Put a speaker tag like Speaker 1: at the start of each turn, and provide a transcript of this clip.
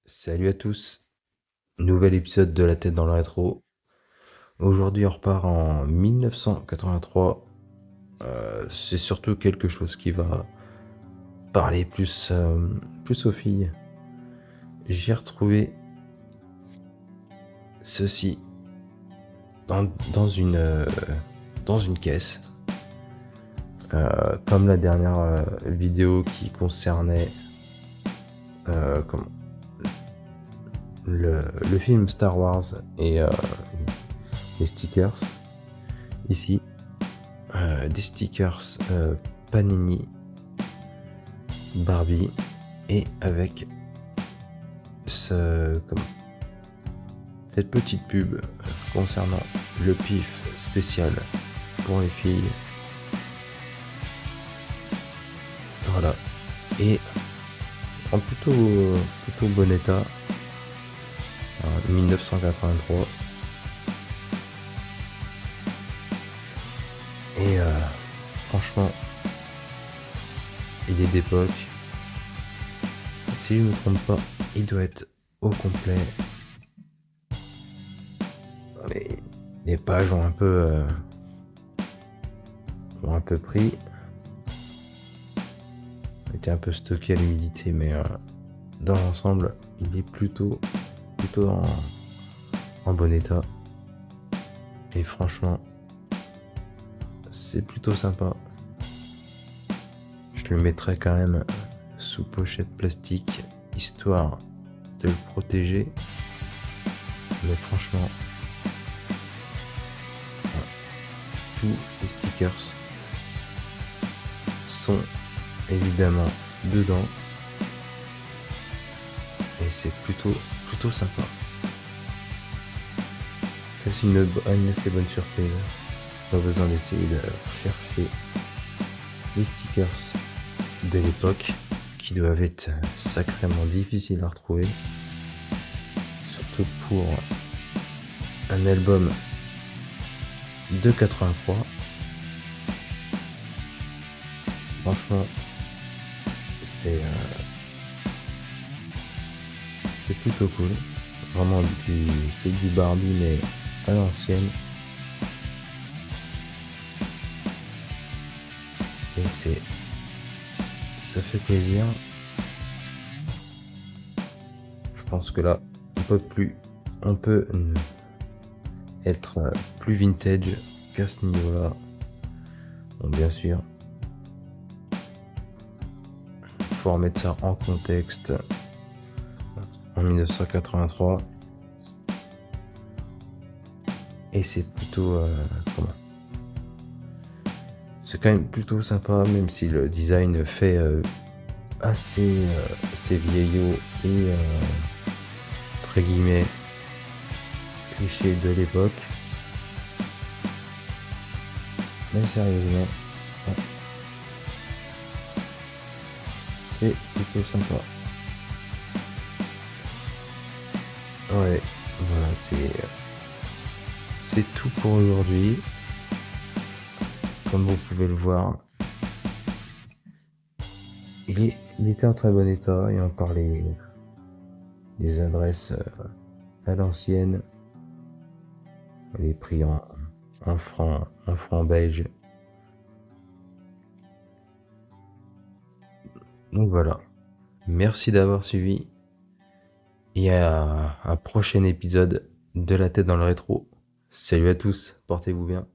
Speaker 1: Salut à tous, nouvel épisode de La tête dans le rétro. Aujourd'hui on repart en 1983. C'est surtout quelque chose qui va parler plus aux filles. J'ai retrouvé ceci dans, dans une, euh, dans une caisse. Comme la dernière vidéo qui concernait comment, le film Star Wars et les stickers. Ici, des stickers Panini Barbie et avec cette petite pub concernant le pif spécial pour les filles. Voilà. Et en plutôt bon état. 1983. Et franchement, il est d'époque. Si je ne me trompe pas, il doit être au complet. Les pages ont un peu pris. Était un peu stocké à l'humidité, mais dans l'ensemble, il est plutôt en bon état. Et franchement, c'est plutôt sympa. Je le mettrai quand même sous pochette plastique, histoire de le protéger. Mais franchement, tous les stickers sont évidemment dedans. Et c'est plutôt sympa. C'est une assez bonne surprise. Pas besoin d'essayer de chercher les stickers de l'époque qui doivent être sacrément difficiles à retrouver. Surtout pour un album de 83. Franchement, c'est plutôt cool. Vraiment c'est du Barbie mais à l'ancienne. Et ça fait plaisir. Je pense que là, on peut être plus vintage qu'à ce niveau-là. Bon, bien sûr, faut remettre ça en contexte. En 1983. Et c'est plutôt c'est quand même plutôt sympa, même si le design fait assez vieillot et entre guillemets cliché de l'époque. Mais sérieusement, c'est plutôt sympa. Ouais, voilà, c'est tout pour aujourd'hui. Comme vous pouvez le voir, il était en très bon état et encore les adresses à l'ancienne, les prix en francs belges. Donc voilà, merci d'avoir suivi et à un prochain épisode de La tête dans le rétro. Salut à tous, portez-vous bien.